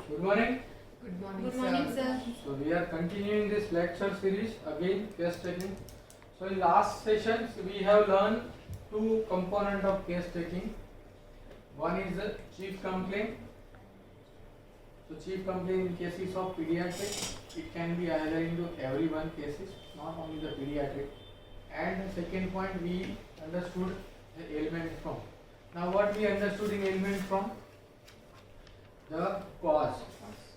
Good morning. Good morning, Good morning, sir. So we are continuing this lecture series again, case taking. So in last sessions we have learned two components of case taking. One is the chief complaint. So chief complaint in cases of pediatric, it can be either into everyone cases, not only the pediatric. And the second point we understood the ailment from. Now what we understood in ailment from? The cause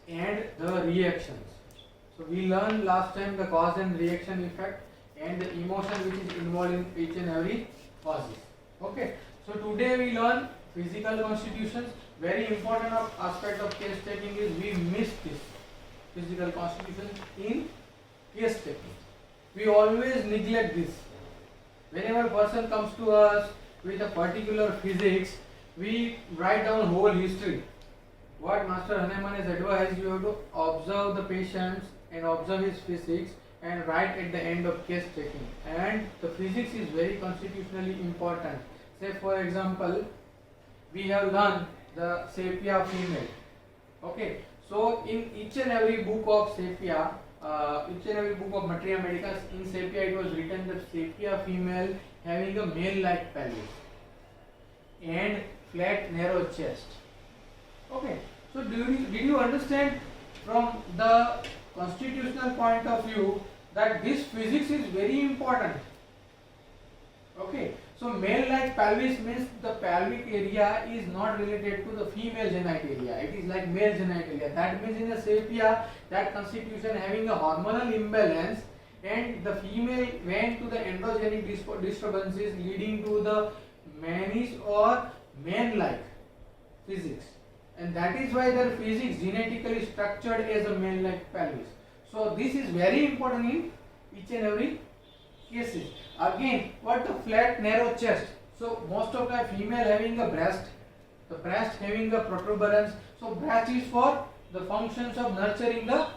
and the reactions. So we learned last time the cause and reaction effect and the emotion which is involved in each and every causes. Okay. So today we learn physical constitutions. Very important aspect of case taking is we miss this physical constitution in case taking. We always neglect this. Whenever a person comes to us with a particular physics, we write down whole history. What Master Hahnemann has advised, you have to observe the patients and observe his physics and write at the end of case taking. And the physics is very constitutionally important. Say for example, we have learned the sepia female. Okay, so in each and every book of sepia, each and every book of Materia Medica, in sepia it was written that sepia female having a male-like pelvis and flat narrow chest. Okay, so did you understand from the constitutional point of view that this physics is very important? Okay, so male-like pelvis means the pelvic area is not related to the female genitalia. It is like male genitalia. That means in the sepia, that constitution having a hormonal imbalance, and the female went to the androgenic disturbances leading to the mannish or man-like physics. And that is why their physics genetically structured as a male-like pelvis. So this is very important in each and every cases. Again, what the flat narrow chest? So most of the female having a breast, the breast having a protuberance. So breast is for the functions of nurturing the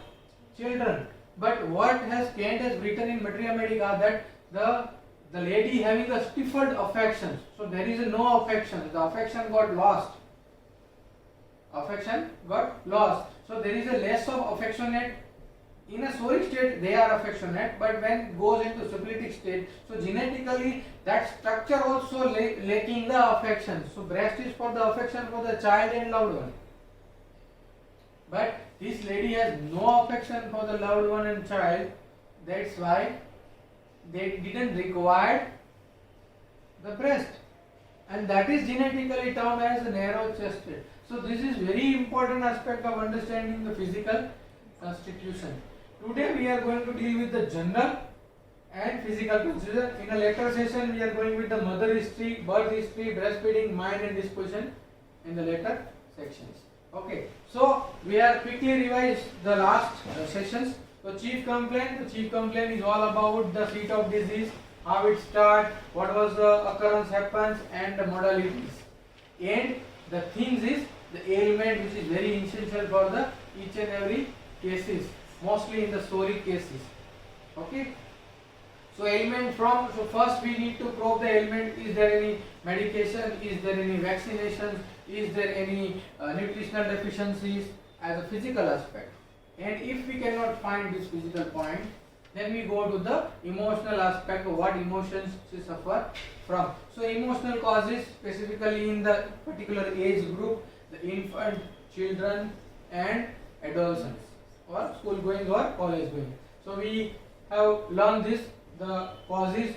children. But what has Kant has written in Materia Medica that the lady having a stifled affection. So there is no affection. The affection got lost. Affection got lost. So there is a less of affectionate. In a solid state they are affectionate, but when it goes into syphilitic state, so genetically that structure also lacking the affection. So breast is for the affection for the child and loved one. But this lady has no affection for the loved one and child. That's why they didn't require the breast. And that is genetically termed as narrow chested. So this is very important aspect of understanding the physical constitution. Today we are going to deal with the general and physical constitution. In a later session we are going with the mother history, birth history, breastfeeding, mind and disposition in the later sections. Okay, so we are quickly revise the last sessions. So chief complaint. The chief complaint is all about the seat of disease, how it starts, what was the occurrence happens, and the modalities. And the things is the ailment, which is very essential for the each and every cases, mostly in the story cases. Okay. So ailment from, so first we need to probe the ailment. Is there any medication? Is there any vaccinations? Is there any nutritional deficiencies as a physical aspect? And if we cannot find this physical point, then we go to the emotional aspect of what emotions she suffer from. So emotional causes specifically in the particular age group, the infant, children and adolescents, or school going or college going. So we have learned this, the causes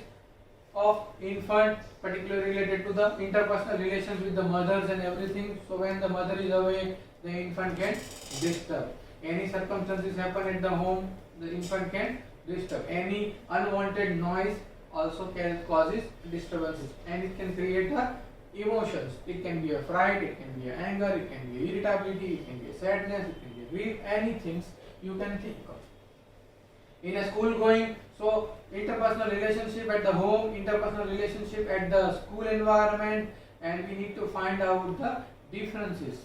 of infant particularly related to the interpersonal relations with the mothers and everything. So when the mother is away, the infant can disturb. Any circumstances happen at the home, the infant can disturb. Any unwanted noise also can causes disturbances, and it can create the emotions. It can be a fright, it can be a anger, it can be irritability, it can be a sadness, it can be a grief, anything you can think of. In a school going, so interpersonal relationship at the home, interpersonal relationship at the school environment, and we need to find out the differences.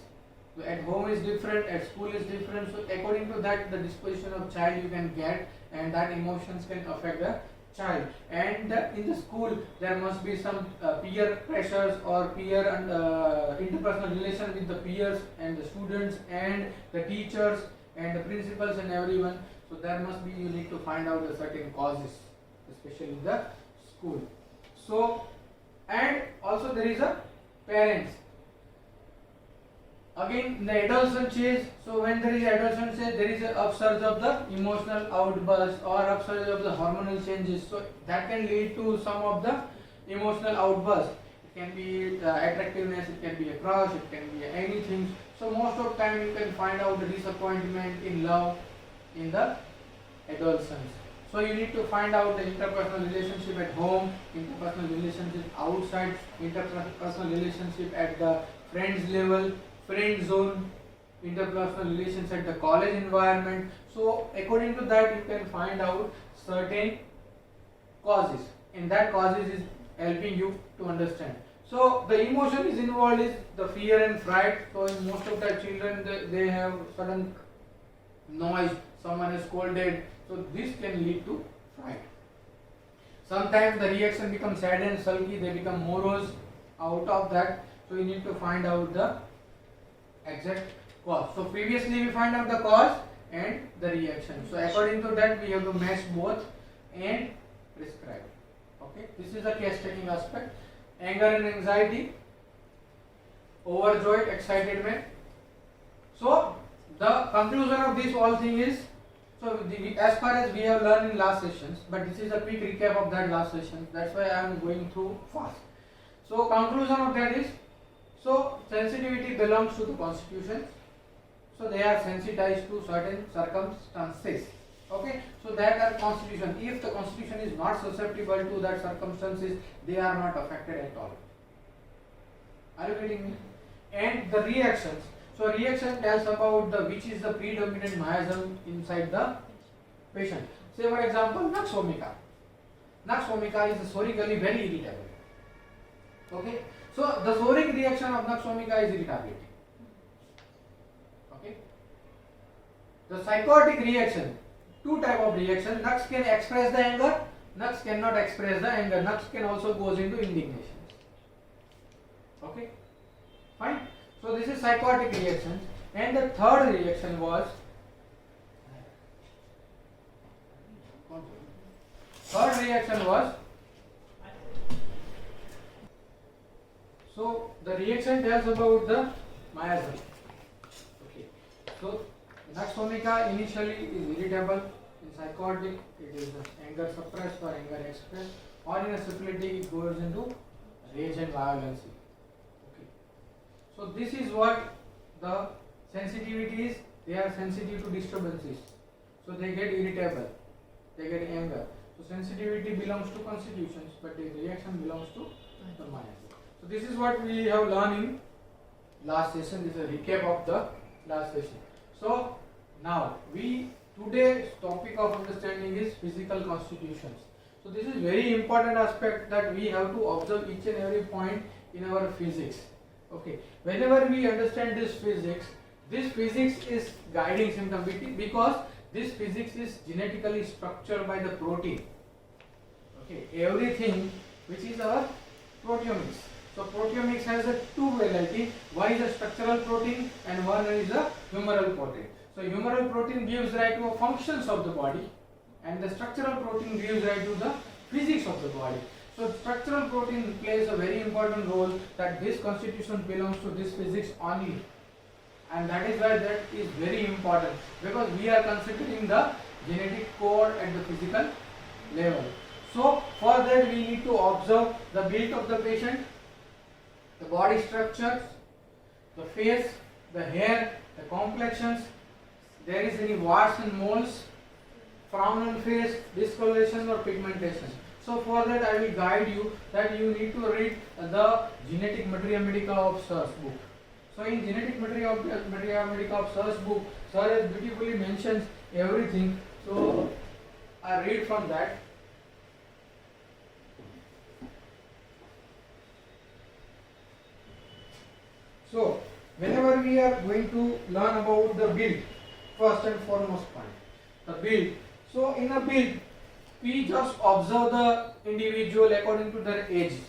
So at home is different, at school is different. So according to that, the disposition of child you can get, and that emotions can affect the child, and in the school there must be some peer pressures or peer and interpersonal relation with the peers and the students and the teachers and the principals and everyone. So there must be, you need to find out the certain causes, especially in the school. So, and also there is a parents. Again, in the adolescent stage, so when there is adolescent stage, there is an upsurge of the emotional outburst or upsurge of the hormonal changes. So that can lead to some of the emotional outburst. It can be attractiveness, it can be a crush, it can be anything. So most of the time you can find out the disappointment in love in the adolescence. So you need to find out the interpersonal relationship at home, interpersonal relationship outside, interpersonal relationship at the friends level, friend zone, interpersonal relations at the college environment. So according to that you can find out certain causes, and that causes is helping you to understand. So the emotion is involved is the fear and fright. So in most of the children they have sudden noise, someone is scolded, so this can lead to fright. Sometimes the reaction becomes sad and sulky, they become morose out of that. So you need to find out the exact cause. So previously we find out the cause and the reaction. So according to that we have to match both and prescribe. Okay, this is the case taking aspect. Anger and anxiety, overjoyed, excitement. So the conclusion of this whole thing is, so as far as we have learned in last sessions, but this is a quick recap of that last session, that's why I am going through fast. So conclusion of that is, so sensitivity belongs to the constitution, so they are sensitized to certain circumstances. Okay, so that are constitution. If the constitution is not susceptible to that circumstances, they are not affected at all. Are you getting me? And the reactions. So reaction tells about the which is the predominant miasm inside the patient. Say for example, nux vomica. Nux vomica is sorically very irritable. Okay, so the soric reaction of nux vomica is irritability. Okay, the psychotic reaction. Two type of reaction. Nux can express the anger, nux cannot express the anger. Nux can also goes into indignation. Okay, fine. So this is psychotic reaction. And the third reaction was, so the reaction tells about the miasm. Okay, so nux vomica initially is irritable. In psychotic it is anger suppressed or anger expressed, or in a syphilitic it goes into rage and violence. Okay, so this is what the sensitivity is. They are sensitive to disturbances, so they get irritable, they get anger. So sensitivity belongs to constitutions, but the reaction belongs to the miasm. So this is what we have learned in last session. This is a recap of the last session. So now today's topic of understanding is physical constitutions. So this is very important aspect that we have to observe each and every point in our physics. Okay, whenever we understand this physics is guiding symptom, because this physics is genetically structured by the protein. Okay, everything which is our proteomics. So proteomics has a two variety. One is a structural protein and one is a humoral protein. So humoral protein gives rise to functions of the body, and the structural protein gives rise to the physics of the body. So structural protein plays a very important role, that this constitution belongs to this physics only, and that is why that is very important, because we are considering the genetic code at the physical level. So for that we need to observe the build of the patient, the body structures, the face, the hair, the complexions, there is any warts and moles, frown on face, discoloration or pigmentation. So for that I will guide you that you need to read the genetic materia medica of Sir's book. So in genetic materia medica of Sir's book, Sir has beautifully mentions everything. So I read from that. So whenever we are going to learn about the build, first and foremost point, the build. So in a build, we just observe the individual according to their age.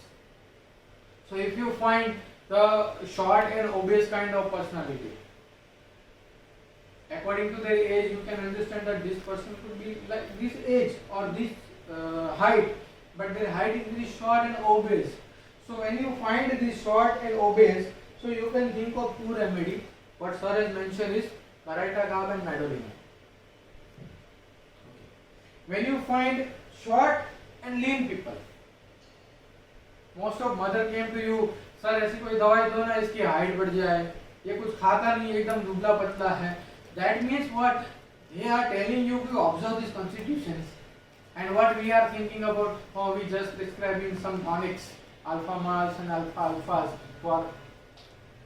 So if you find the short and obese kind of personality, according to their age, you can understand that this person could be like this age or this height, but their height is very short and obese. So when you find this short and obese, so you can think of two remedy. What sir has mentioned is Paraita and Madolina. When you find short and lean people, most of mother came to you, sir ऐसी कोई दवाई दो ना इसकी height बढ़ जाए, ये कुछ खाता नहीं एकदम दुबला पतला है. That means what they are telling you to observe these constitutions, and what we are thinking about, oh we just prescribing some tonics, alpha mals and alpha alphas for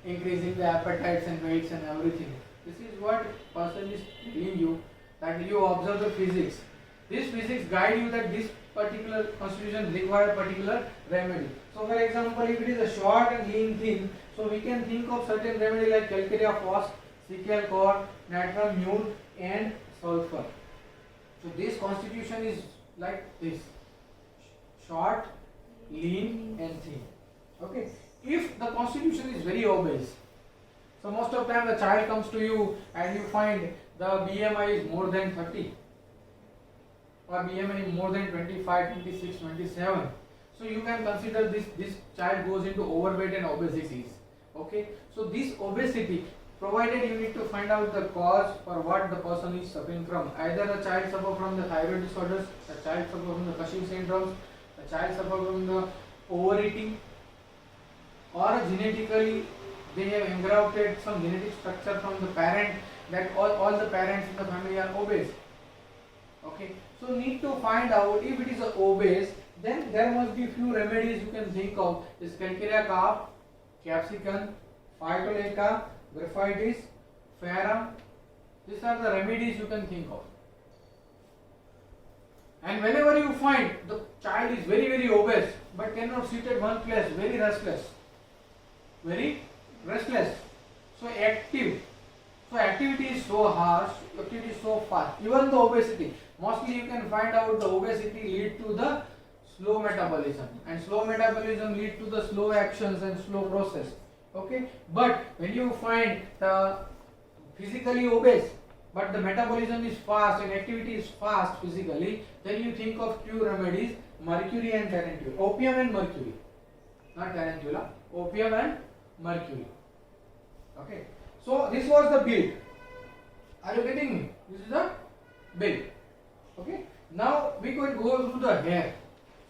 increasing the appetites and weights and everything. This is what person is telling you, that you observe the physics. This physics guide you that this particular constitution require particular remedy. So for example, if it is a short and lean thin, so we can think of certain remedy like calcarea phos, Sical cord, natrum mute and sulfur. So this constitution is like this: short, lean and thin. Okay. If the constitution is very obese, so most of the time the child comes to you and you find the BMI is more than 30 or BMI more than 25, 26, 27. So you can consider this child goes into overweight and obesity. Okay. So this obesity, provided you need to find out the cause for what the person is suffering from. Either a child suffer from the thyroid disorders, a child suffer from the Cushing syndrome, a child suffer from the overeating, or genetically they have engrafted some genetic structure from the parent, that all the parents in the family are obese. Okay, so need to find out if it is a obese, then there must be few remedies you can think of. Is calcarea carp, capsicum, phytoleca, graphitis, ferrum. These are the remedies you can think of. And whenever you find the child is very obese but cannot sit at one place, very restless, so active, so activity is so harsh, activity is so fast, even the obesity, mostly you can find out the obesity lead to the slow metabolism, and slow metabolism lead to the slow actions and slow process. Okay, but when you find the physically obese but the metabolism is fast and activity is fast physically, then you think of two remedies: mercury and tarantula, opium and mercury, not tarantula, opium and mercury. Okay, so this was the build. Are you getting me? This is the build. Okay, now we could go through the hair.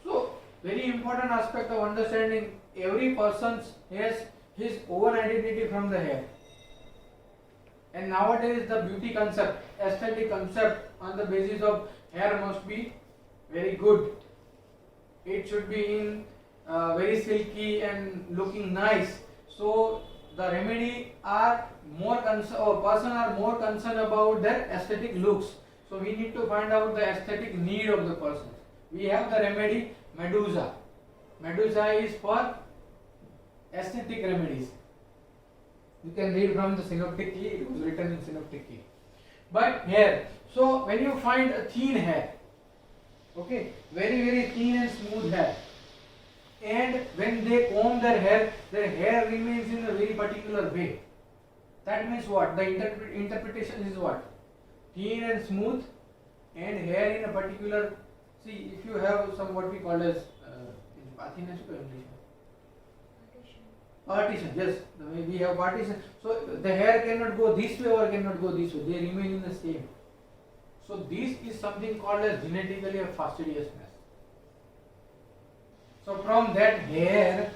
So very important aspect of understanding, every person has his own identity from the hair. And nowadays the beauty concept, aesthetic concept on the basis of hair must be very good. It should be in very silky and looking nice. So the remedy are more person are more concerned about their aesthetic looks. So we need to find out the aesthetic need of the person. We have the remedy Medusa. Medusa is for aesthetic remedies. You can read from the synoptic key, it was written in synoptic key. But hair, so when you find a thin hair, okay, very thin and smooth hair, and when they comb their hair remains in a very particular way. That means what? The interpretation is what? Thin and smooth and hair in a particular, see, if you have some what we call as partition, yes, we have partition. So the hair cannot go this way or cannot go this way, they remain in the same. So this is something called as genetically a fastidiousness. So from that hair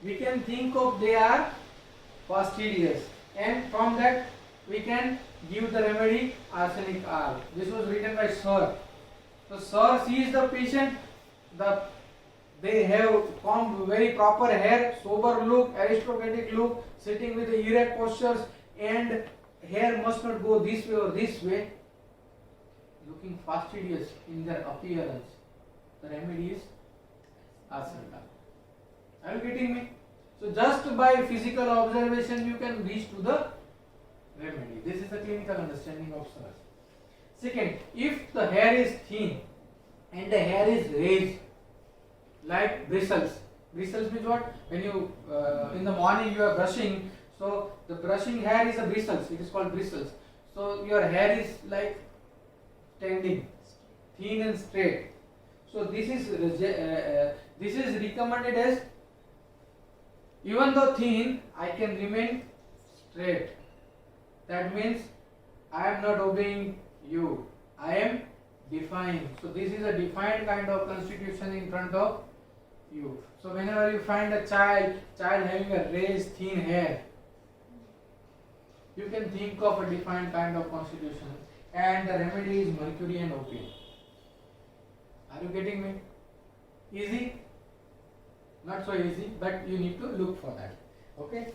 we can think of they are fastidious, and from that we can give the remedy arsenic R. This was written by Sir. So Sir sees the patient, they have combed very proper hair, sober look, aristocratic look, sitting with the erect postures, and hair must not go this way or this way, looking fastidious in their appearance. The remedy is arsenic. Are you getting me? So just by physical observation you can reach to the remedy. This is the clinical understanding of SARS. Second, if the hair is thin, and the hair is raised like bristles. Bristles means what? When you in the morning you are brushing, so the brushing hair is a bristles. It is called bristles. So your hair is like standing, thin and straight. So this is recommended as, even though thin, I can remain straight. That means I am not obeying you. I am defying. So this is a defined kind of constitution in front of you. So whenever you find a child having a raised thin hair, you can think of a defined kind of constitution, and the remedy is mercury and opium. Are you getting me? Easy? Not so easy, but you need to look for that. Okay?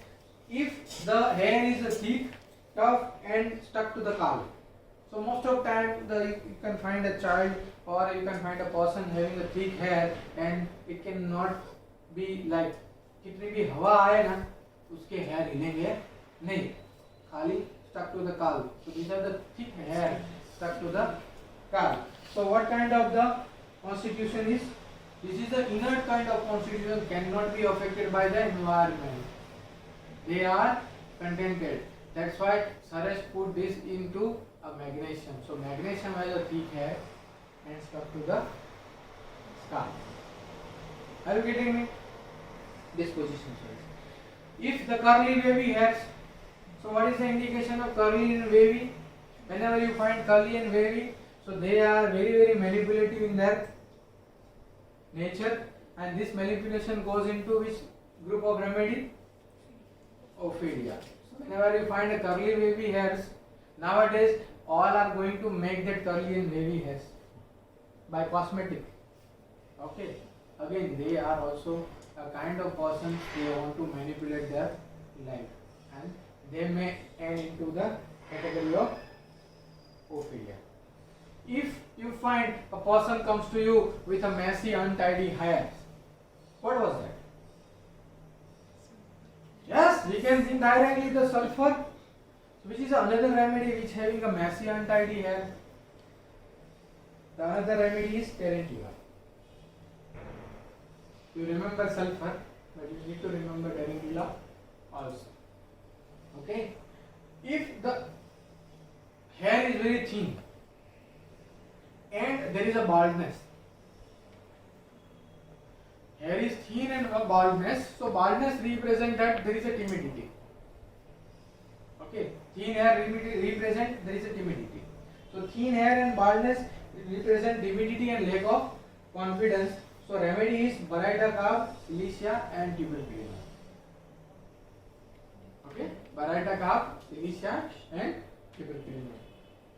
If the hair is thick, tough and stuck to the scalp, so most of time you can find a child or you can find a person having a thick hair, and it cannot be like, कितनी भी हवा आए ना उसके hair हिलेंगे नहीं, खाली stuck to the scalp. So these are the thick hair stuck to the scalp. So what kind of the constitution is? This is the inert kind of constitution, cannot be affected by the environment. They are contented. That's why Suresh put this into a magnesium. So magnesium has a thick hair and stuck to the scalp. Are you getting me? This position. If the curly wavy hairs, so what is the indication of curly and wavy? Whenever you find curly and wavy, so they are very, very manipulative in their nature, and this manipulation goes into which group of remedy? Ophelia. So whenever you find a curly wavy hairs, nowadays all are going to make that curly and wavy hairs by cosmetic. Okay. Again, they are also a kind of person, they want to manipulate their life, and they may end into the category of Ophelia. If you find a person comes to you with a messy, untidy hair, what was that? Yes, we can think directly the sulfur, which is another remedy which having a messy, untidy hair. The another remedy is tarantula. You remember sulfur, but you need to remember tarantula also. Okay? If the hair is very thin and there is a baldness, hair is thin and a baldness, so baldness represents that there is a timidity. Okay, thin hair represent there is a timidity. So thin hair and baldness represent timidity and lack of confidence. So remedy is Baraita Carb, Silicia and tuberculina. Okay, Baraita Carb, Silicia and tuberculina.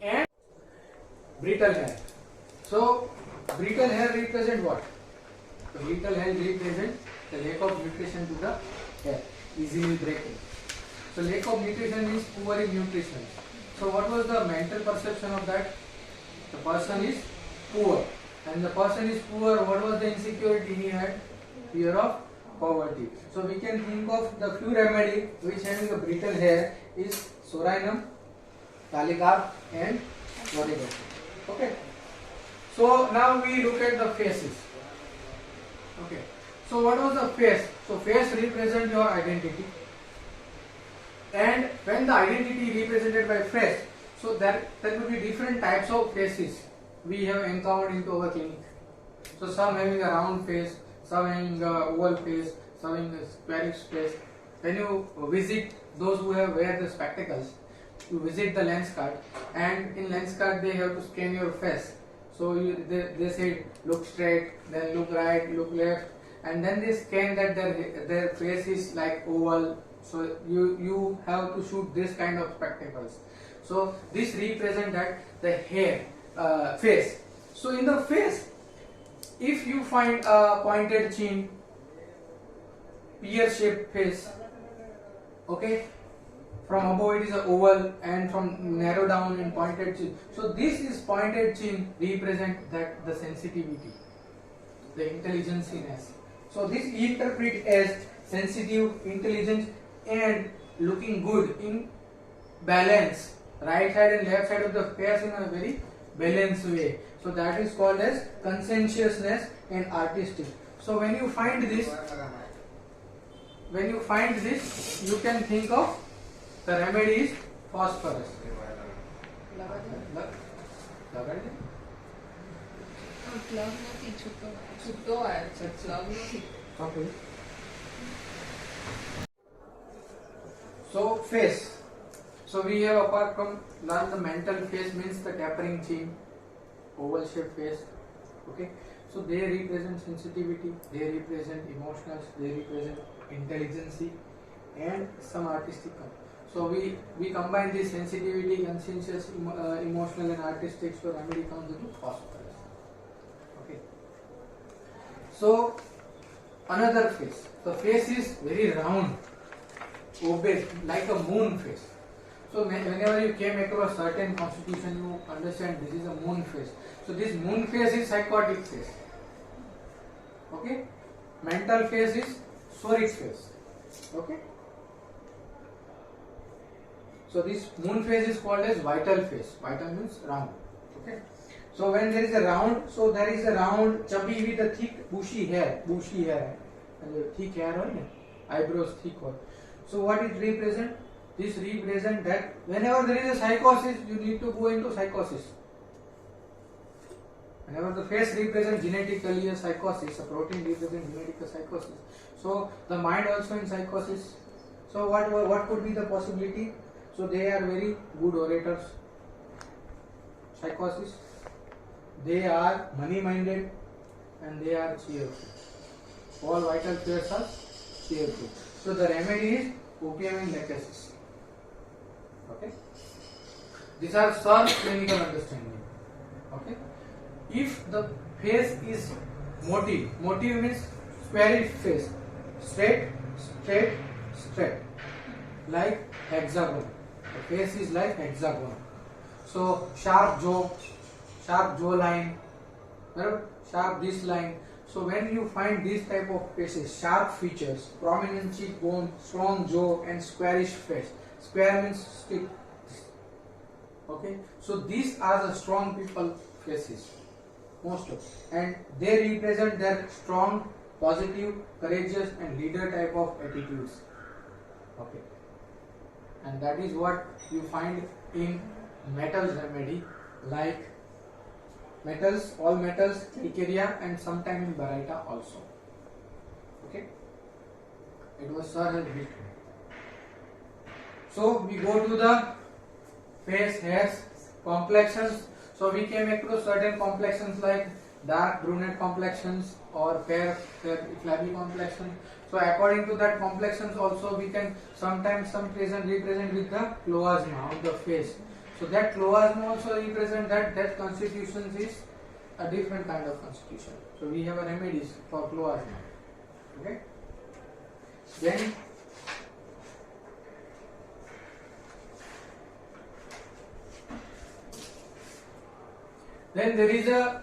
And brittle hair. So brittle hair represent what? So brittle hair represent the lack of nutrition to the hair, easily breaking. So lack of nutrition means poor in nutrition. So what was the mental perception of that? The person is poor. And the person is poor, what was the insecurity he had? Fear of poverty. So we can think of the few remedy which having a brittle hair is Soranum, Talicarb and boric acid. Okay. So now we look at the faces. Okay. So what was the face? So face represent your identity. And when the identity represented by face, so there will be different types of faces we have encountered into our clinic. So some having a round face, some having a oval face, some having a squarish face. When you visit those who have wear the spectacles, you visit the lens card, and in lens card they have to scan your face. So they say look straight, then look right, look left, and then they scan that their face is like oval. So you have to shoot this kind of spectacles. So this represent that the hair. Face. So in the face, if you find a pointed chin, pear-shaped face, okay, from above it is a oval and from narrow down in pointed chin. So this is pointed chin represent that the sensitivity, the intelligence-ness. So this interpret as sensitive, intelligent and looking good in balance, right side and left side of the face in a very balanced way. So that is called as conscientiousness and artistic. So when you find this, you can think of the remedy is phosphorus. Okay. So face. So we have, apart from learn the mental face, means the tapering chin, oval shaped face. Okay. So they represent sensitivity, they represent emotions, they represent intelligence and some artistic. So we combine this sensitivity, conscientious, emotional and artistic. So remedy comes into phosphorus. Okay. So another face. The face is very round, obese, like a moon face. So whenever you came across certain constitution, you understand this is a moon face. So this moon face is psychotic face. Okay. Mental face is spheric face. Okay. So this moon face is called as vital face. Vital means round. Okay. So when there is a round, so there is a round chubby with a thick bushy hair, and thick hair or eyebrows thick or. So what it represent? This represent that whenever there is a psychosis, you need to go into psychosis. Whenever the face represents genetically a psychosis, a protein represents genetic psychosis. So the mind also in psychosis. So what could be the possibility? So they are very good orators. Psychosis. They are money minded and they are cheerful. All vital traits are cheerful. So the remedy is opium and lachesis. Okay. These are some clinical understanding. Okay. If the face is motive means squarish face, straight, like hexagon. The face is like hexagon. So sharp jaw line, sharp this line. So when you find this type of faces, sharp features, prominent cheekbone, strong jaw and squarish face. Square means stick. Okay. So these are the strong people faces. Most of, and they represent their strong, positive, courageous and leader type of attitudes. Okay. And that is what you find in metals remedy, like metals, all metals, calcarea and sometime in baryta also. Okay. It was Sir has written. So we go to the face, hairs, complexions. So we came across certain complexions like dark brunette complexions or fair flabby complexion. So according to that complexions also we can sometimes represent with the cloasma of the face. So that cloasma also represent that constitution is a different kind of constitution. So we have a remedies for cloasma. Okay. Then there is a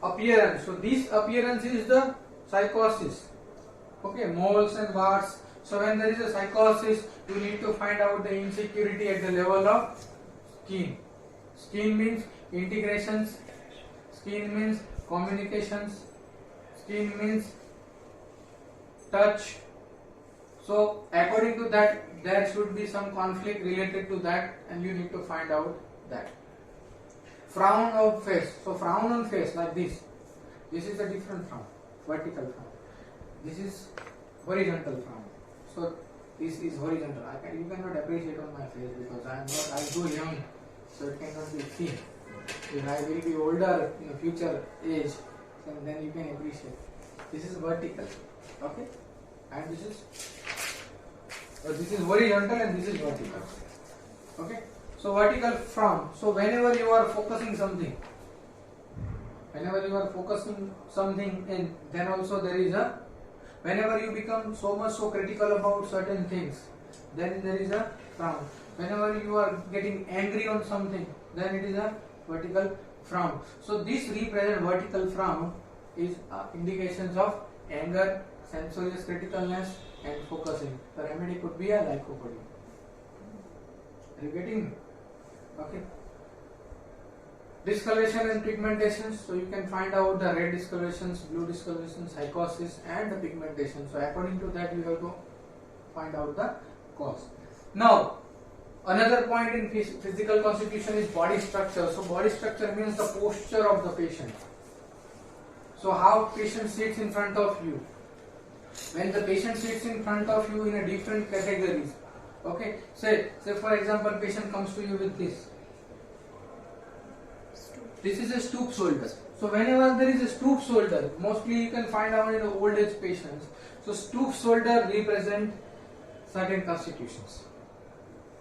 appearance. So this appearance is the psychosis. Okay, moles and warts. So when there is a psychosis, you need to find out the insecurity at the level of skin. Skin means integrations. Skin means communications. Skin means touch. So according to that, there should be some conflict related to that, and you need to find out that. Frown of face. So frown on face like this. This is a different frown, vertical frown. This is horizontal frown. So this is horizontal. You cannot appreciate on my face because I'm too young, so it cannot be seen. If I will be older in a future age, then you can appreciate. This is vertical, okay, and this is horizontal and this is vertical, okay. So vertical frown. So whenever you are focusing something, and then also there is a, whenever you become so critical about certain things, then there is a frown. Whenever you are getting angry on something, then it is a vertical frown. So this represent vertical frown is indications of anger, censorious criticalness and focusing. The remedy could be a lycopodium. Are you getting? Okay. Discoloration and pigmentation. So you can find out the red discolorations, blue discoloration, psychosis, and the pigmentation. So according to that, you have to find out the cause. Now, another point in physical constitution is body structure. So body structure means the posture of the patient. So how patient sits in front of you. When the patient sits in front of you in a different categories. Okay. Say for example, patient comes to you with this. This is a stoop shoulder. So whenever there is a stoop shoulder, mostly you can find out in the old age patients. So stoop shoulder represent certain constitutions.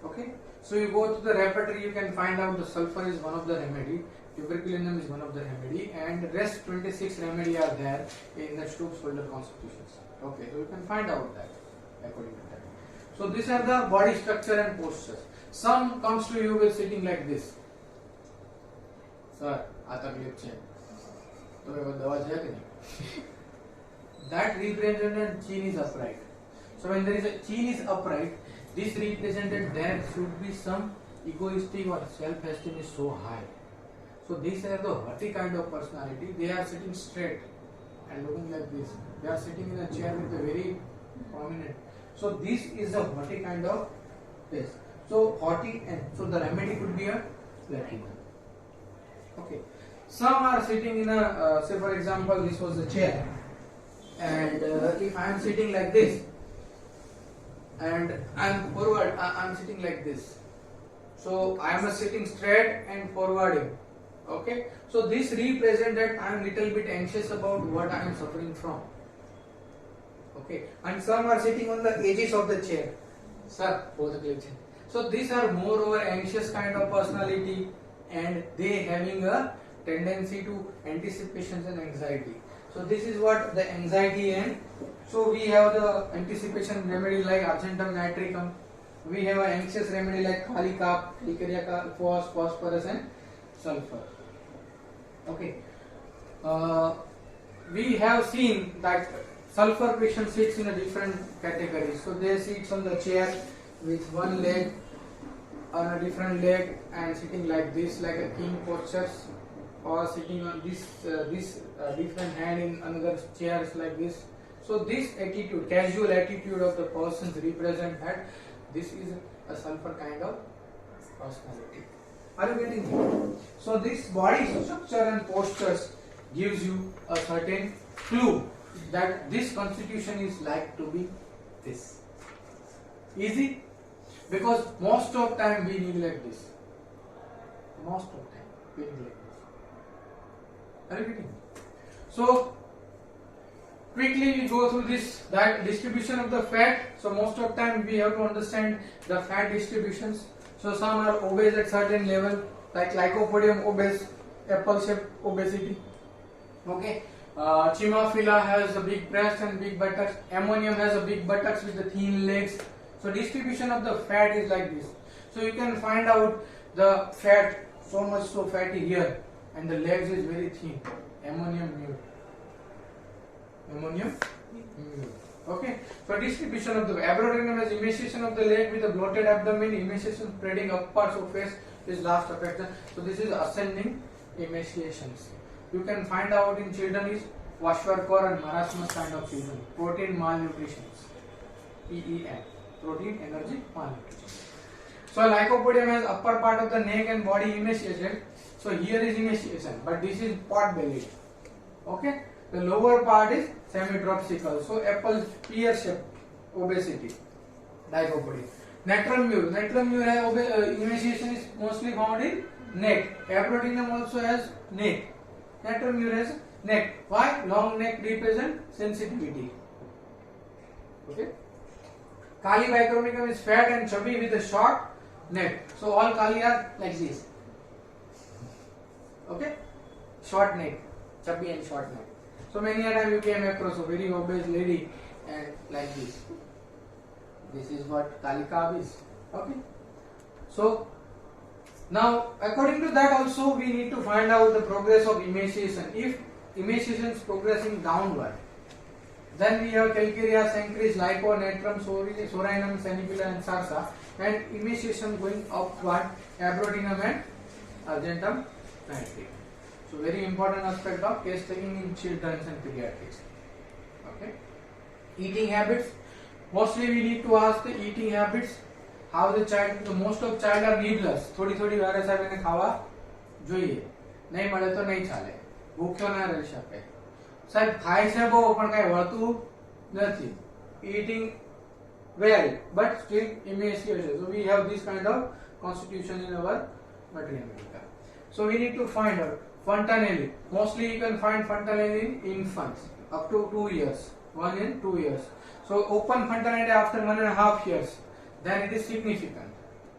Okay. So you go to the repertory, you can find out the sulfur is one of the remedy, tuberculinum is one of the remedy, and rest 26 remedy are there in the stoop shoulder constitutions. Okay. So you can find out that according to that. So these are the body structure and postures. Some comes to you with sitting like this. Sir, આ તકલીફ છે તો એ દવા છે કે નહીં. That represented chin is upright. So when there is a chin is upright, this represented there should be some egoistic or self-esteem is so high. So these are the haughty kind of personality. They are sitting straight and looking like this. They are sitting in a chair with a very prominent. So this is a haughty kind of face. So haughty, and so the remedy could be a platinum. Okay. Some are sitting in a, say for example, this was a chair, and if I am sitting like this, and I am forward, I am sitting like this. So I am sitting straight and forwarding. Okay. So this represents that I am little bit anxious about what I am suffering from. Okay. And some are sitting on the edges of the chair. Sir, so these are moreover anxious kind of personality, and they having a tendency to anticipations and anxiety. So this is what the anxiety, and so we have the anticipation remedy like argentum nitricum. We have an anxious remedy like kali kap, licaria, phosphorus, and sulfur. Okay. We have seen that sulfur patient sits in a different category. So they sit on the chair with one leg on a different leg and sitting like this, like a king postures, or sitting on this different hand in another chairs like this. So this attitude, casual attitude of the persons represent that this is a sulfur kind of personality. Are you getting it? So this body structure and postures gives you a certain clue that this constitution is like to be this. Easy? Because most of time we neglect this. Most of time we neglect this. Are you getting it? So quickly we go through this, that distribution of the fat. So most of time we have to understand the fat distributions. So some are obese at certain level, like Lycopodium obese, apple-shaped obesity. Okay. Chimaphila has a big breast and big buttocks. Ammonium has a big buttocks with the thin legs. So distribution of the fat is like this. So you can find out the fat, so much so fatty here, and the legs is very thin. Ammonium mute. Ammonium mute. Okay. So distribution of the abdomen has emaciation of the leg with a bloated abdomen, emaciation spreading upwards of face is last affected. So this is ascending emaciations. You can find out in children is kwashiorkor and marasmus kind of children. Protein malnutrition. PEN. Protein energy malnutrition. So Lycopodium has upper part of the neck and body emaciated. So here is emaciation, but this is pot bellied. Okay. The lower part is semi-dropsical. So apple pear shaped obesity. Lycopodium. Natrum mure. Natrum mure has emaciation is mostly found in neck. Aprotinum also has neck. Natrum mure has neck. Why? Long neck represent sensitivity. Okay. Kali bichromicum is fat and chubby with a short neck. So all Kali are like this. Okay. Short neck. Chubby and short neck. So many a time you came across a very obese lady and like this. This is what Kali Kab is. Okay. So now according to that also we need to find out the progress of emaciation. If emaciation is progressing downward, then we have calcarea, sancris, lipo, natrum, sorinum, sanicula and sarsa, and emaciation going upward, abrotinum and argentum night treatment. So very important aspect of case taking in children and pediatrics. Okay. Eating habits. Mostly we need to ask the eating habits. How the child, the most of child are needless. થોડી વારે સાહેબ એને ખાવા જોઈએ. નહીં મળે તો નહીં ચાલે. ભૂખ્યો ના રહી શકે. સાહેબ ખાય છે બહુ પણ કાંઈ વળતું નથી. Eating well but still emaciation. So we have this kind of constitution in our MATERIA MEDICA. So we need to find out fontanelle. Mostly you can find fontanelle in infants up to 2 years. 1 in 2 years. So open fontanelle after 1.5 years. Then it is significant.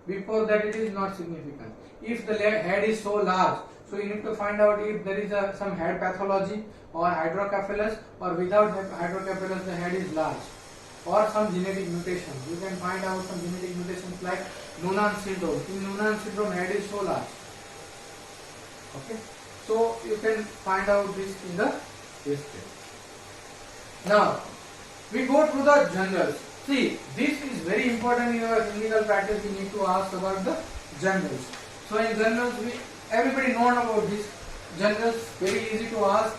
Before that it is not significant. If the head is so large, so you need to find out if there is some head pathology or hydrocephalus, or without hydrocephalus the head is large, or some genetic mutation. You can find out some genetic mutations like Noonan syndrome. In Noonan syndrome head is so large. Okay, so you can find out this in the history. Now we go through the generals. See, this is very important in your clinical practice. We need to ask about the generals. So in generals, everybody knows about this. Generals very easy to ask,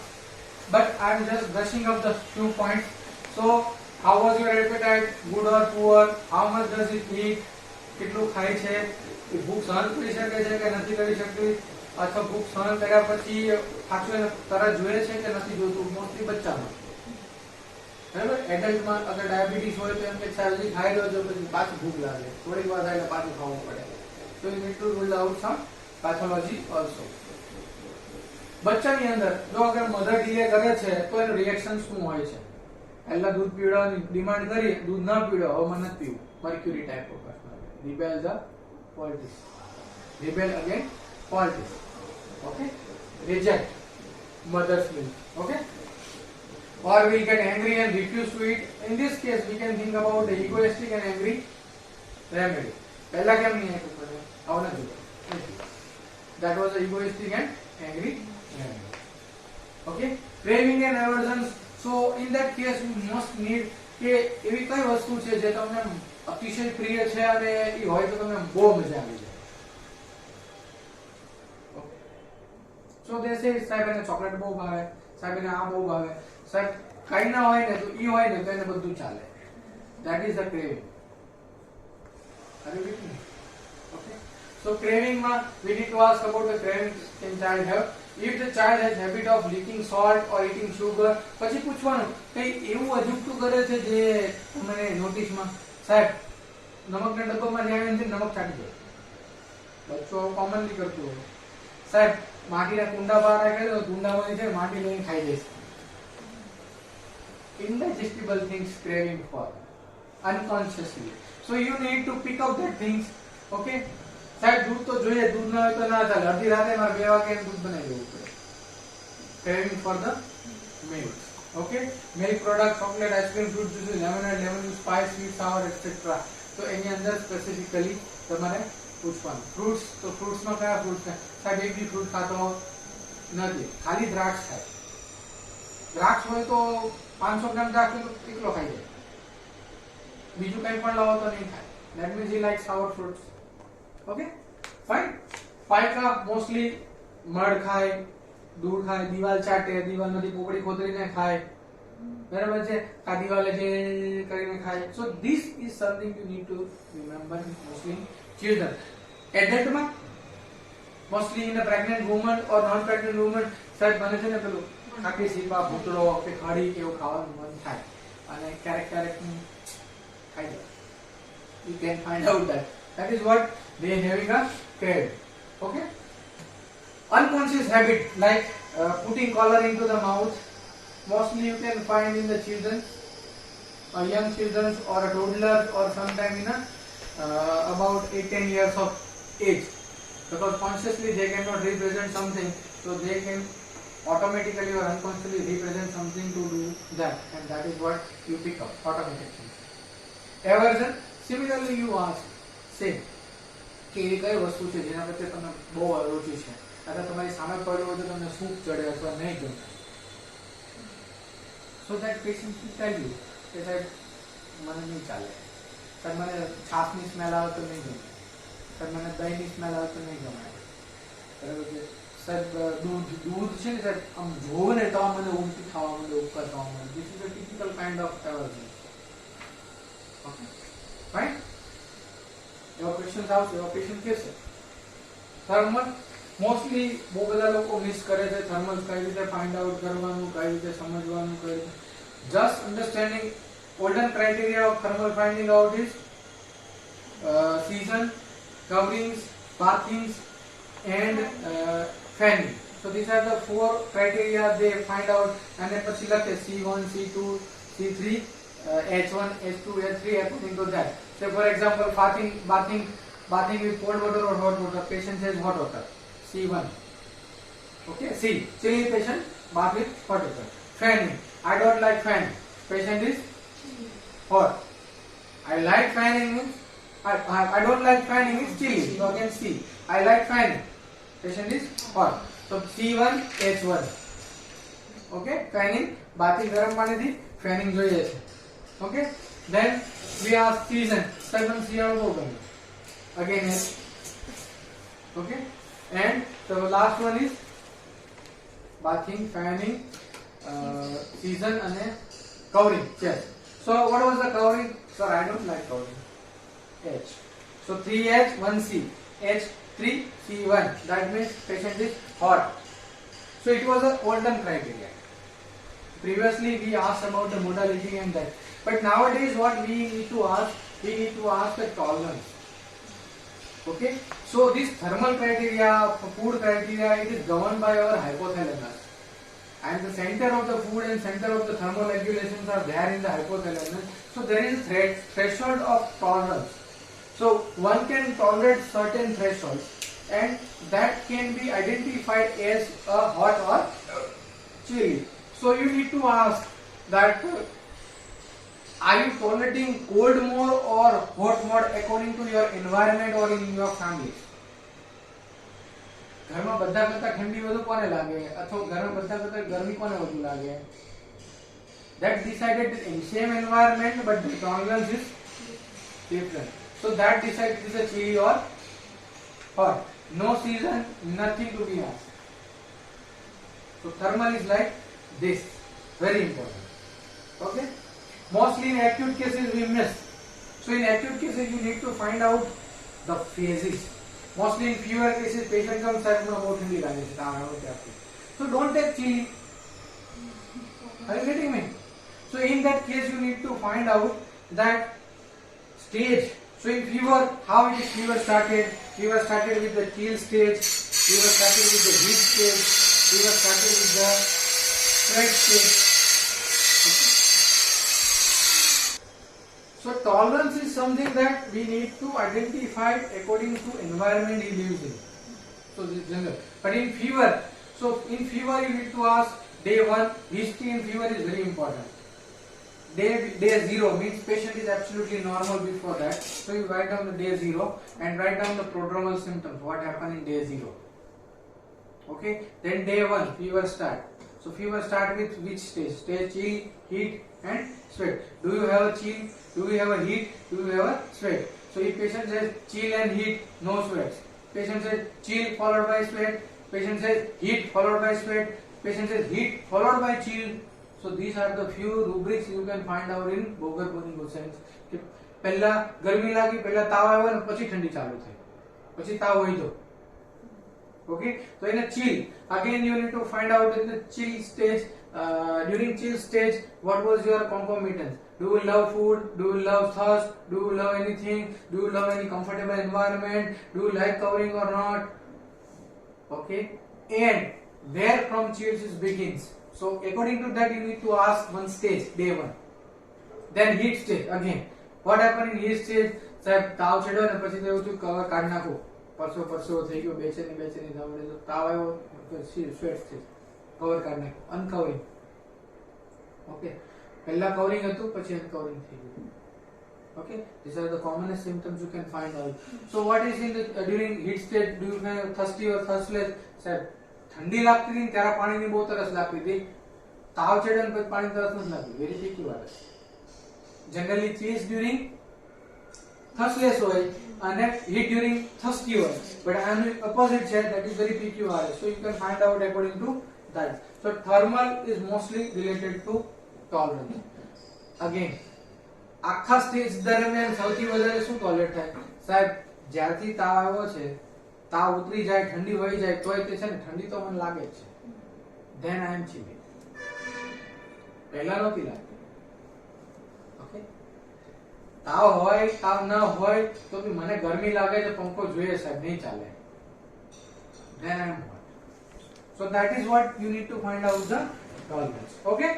but I am just brushing up the few points. So how was your appetite? Good or poor? How much does it eat? કેટલું ખાય છે? ભૂખ સહન કરી શકે છે કે નથી કરી શકતી? અથવા ભૂખ સહન કર્યા પછી પાછું તરત જોઈએ છે કે નથી જોતું? મોસ્ટલી બચ્ચામાં. બરાબર, એડલ્ટમાં અગર ડાયાબિટીસ હોય તો એમ કે સાહેબ ખાઈ લો છો પછી પાછું ભૂખ લાગે, થોડીક વાર થાય એટલે પાછું ખાવું પડે. So you need to rule out some pathology also. બચ્ચાની અંદર જો અગર મધર ડીલે કરે છે તો એનું રિએક્શન શું હોય છે? પહેલા દૂધ પીવડાવવાની ડિમાન્ડ કરી, દૂધ ન પીવડો, હવે મને નથી પીવું, mercury type of rebel the politics, rebel again politics. Okay, reject mother's milk. Okay, or will get angry and refuse to eat. In this case we can think about the egoistic and angry remedy. પહેલા કેમ નહીં આપ્યું પડે? આવું નથી. That was the egoistic and angry remedy. Okay, craving and aversions. So in that case you must need કે એવી કઈ વસ્તુ છે જે તમને અતિશય પ્રિય છે અને એ હોય તો તમને બહુ મજા આવી જાય. So they say સાહેબ એને ચોકલેટ બહુ ભાવે, સાહેબ એને આ બહુ ભાવે, સાહેબ કઈ ના હોય ને તો ઈ હોય ને તો એને બધું ચાલે. That is the craving. Are you with me? Okay. So craving ma we need to ask about the craving can child have. If the child has habit of licking salt or eating sugar, પછી પૂછવાનું કઈ એવું અજુગતું કરે છે જે તમને નોટિસમાં સાહેબ નમકના ડબ્બામાં જે આવે છે નમક ચાટી દો. બચ્ચો કોમનલી કરતું હોય સાહેબ માટીના કુંડા બહાર રાખે તો કુંડામાં છે માટી લઈને ખાઈ જશે. Indigestible things craving for unconsciously. So you need to pick up that things. Okay, સાહેબ દૂધ તો જોઈએ, દૂધ ના હોય તો ના ચાલે, અડધી રાતે મારે 2 વાગે દૂધ બનાવી દેવું પડે. Craving for the milk. Okay, milk product, chocolate, ice cream, fruit juice, lemonade, lemon juice, spice, sweet, sour, etc. તો એની અંદર સ્પેસિફિકલી તમારે પૂછવાનું. ફ્રૂટ્સ તો ફ્રૂટ્સમાં કયા ફ્રૂટ્સ છે? સાહેબ એક બી ફ્રૂટ ખાતો નથી, ખાલી દ્રાક્ષ ખાય. દ્રાક્ષ હોય તો 500 ગ્રામ દ્રાક્ષ તો એકલો ખાઈ જાય, બીજું કંઈ પણ લાવો તો નહીં ખાય. That means he likes sour fruits. Okay, fine. Pica mostly mud ખાય, ધૂળ ખાય, દીવાલ ચાટે, દીવાલમાંથી પોપડી ખોતરીને ખાય, બરાબર છે, કા દીવાલે જે કરીને ખાય. So this is something you need to remember, mostly children. Adultમાં mostly in a pregnant woman or non pregnant woman સાહેબ બને છે ને પેલું ખાટી સીપા, ભૂતળો કે ખાડી એવું ખાવાનું મન થાય અને ક્યારેક ક્યારેક ખાઈ જાય. You can find out that. That is what they having a crave. Okay. Unconscious habit like putting collar into the mouth. Mostly you can find in the children, young children or a toddler or sometime in a about 8-10 years of age. Because consciously they cannot represent something, so they can automatically or unconsciously represent something to do that, and that is what you pick up automatically. Aversion. Similarly you ask same કે એ કઈ વસ્તુ છે જેના પ્રત્યે તમને બહુ રુચિ છે, અથવા તમારી સામે પડ્યો હોય તો તમને સૂપ ચડે અથવા નહીં ગમે. So that patient will tell you કે સાહેબ મને નહીં ચાલે, સાહેબ મને છાશની સ્મેલ આવે તો નહીં ગમે, સાહેબ મને દહીંની સ્મેલ આવે તો નહીં ગમે, બરાબર છે. સાહેબ દૂધ છે ને સાહેબ આમ જોવે ને તો મને ઉલટી થવા માંડે, ઉપકાર થવા માંડે. This is a typical kind of allergy. Okay, fine. એવા ક્વેશ્ચન આવશે, એવા ક્વેશ્ચન કહેશે. થર્મલ મોસ્ટલી બહુ બધા લોકો મિસ કરે છે. થર્મલ કઈ રીતે ફાઇન્ડ આઉટ કરવાનું, કઈ રીતે સમજવાનું, કઈ રીતે just understanding golden criteria of thermal finding out is season, coverings, bathings and fanning. So these are the 4 criteria they find out, and then પછી લખે C1, C2, C3, H1, H2, H3 according to that. So for example, bathing with cold water or hot water. Patient says hot water, C1. Okay, C, chilly patient, bath with hot water. Fanning, I don't like fanning. Patient is hot. I like fanning means I don't like fanning is chilly. So again C. I like fanning. Patient is hot. So C1, H1. Okay, fanning, bathing ગરમ પાણીથી fanning જોઈએ છે. Okay, then we ask season. Seven શિયાળો બહુ ગમે. Again H. Okay, and the last one is bathing, fanning, season and covering. Yes. So what was the covering? Sir, I don't like covering. H. So 3H, 1C. H 3, C1. That means patient is hot. So it was a golden criteria. Previously we asked about the modality and that. But nowadays what we need to ask the tolerance. Okay. So this thermal criteria, food criteria, it is governed by our hypothalamus. And the center of the food and center of the thermal regulations are there in the hypothalamus. So there is a threshold of tolerance. So one can tolerate certain thresholds, and that can be identified as a hot or chilly. So you need to ask that are you tolerating cold more or hot more according to your environment or in your family. ઘરમાં બધા કરતા ઠંડી વધુ કોને લાગે અથવા ઘરમાં બધા કરતા ગરમી કોને વધુ લાગે? That decided in same environment but the tolerance is different. So that decides is a chilly or hot. No season, nothing to be asked. So thermal is like this, very important. Okay. Mostly in acute cases we miss. So in acute cases you need to find out the phases. Mostly in fewer cases patient comes and about hindi lage. So don't take chilly. Are you getting me? So in that case you need to find out that stage. So in fever, how is fever started? Fever started with the chill stage, fever started with the heat stage, fever started with the sweat stage. Okay. So tolerance is something that we need to identify according to environment he lives in. So this is general. But in fever, you need to ask day 1, history in fever is very important. Day 0 means patient is absolutely normal before that. So you write down the day 0 and write down the prodromal symptoms, what happened in day 0. Okay, then day 1, fever start. So fever start with which stage? Stage chill, heat and sweat. Do you have a chill? Do you have a heat? Do you have a sweat? So if patient says chill and heat, no sweats. Patient says chill followed by sweat. Patient says heat followed by sweat. Patient says heat followed by chill. So these are the few rubrics you can find out in Boger Boning science. कि पहला गर्मी लागी, पहला ताव आया और પછી ठंडी चालू થઈ, પછી તાવ હોય તો. Okay, so in a chill, again you need to find out in the chill stage. During chill stage, what was your concomitants? Do you love food? Do you love thirst? Do you love anything? Do you love any comfortable environment? Do you like covering or not? Okay, and where from chills it begins. So according to that you need to ask one stage, day 1. Then heat stage again. What happened in heat stage? સાહેબ તાવ ચડ્યો ને પછી તો એવું cover કાઢી નાખો, પરસો થઈ ગયો, બેચેની ધાવડે તો તાવ આવ્યો, સ્વેટ સ્ટેજ, કવર કાઢી નાખો, અનકવરિંગ. ઓકે, પહેલા કવરિંગ હતું પછી અનકવરિંગ થઈ ગયું. Okay, these are the commonest symptoms you can find out. So what is in the during heat stage? Do you feel thirsty or thirstless? સાહેબ ठंडी लगती थी त्यारा पानी ની બહુ તરસ લાગતી હતી, તાવ ચડે ને પાણી તરસ નથી લાગતી, વેરી ઠીક વાત છે. Generally chills during થર્સ્ટલેસ હોય અને હીટ ડ્યુરિંગ થર્સ્ટી હોય, બટ આનું opposite છે, that is very PQRS. So you can find out according to that. So thermal is mostly related to tolerance. Again, આખા સ્ટેજ દરમિયાન સૌથી વધારે શું ટોલરેટ થાય? સાહેબ જ્યારથી તાવ આવ્યો છે, તાવ ઉતરી જાય, ઠંડી વહી જાય, તોય તે છે ને ઠંડી તો મને લાગે જ છે. Then I am chilling. પહેલા નહોતી લાગતી. ઓકે, તાવ હોય તાવ ન હોય તો બી મને ગરમી લાગે છે, પંખો જોઈએ સાહેબ, નહીં ચાલે. Then I am hot. So that is what you need to find out the tolerance. Okay,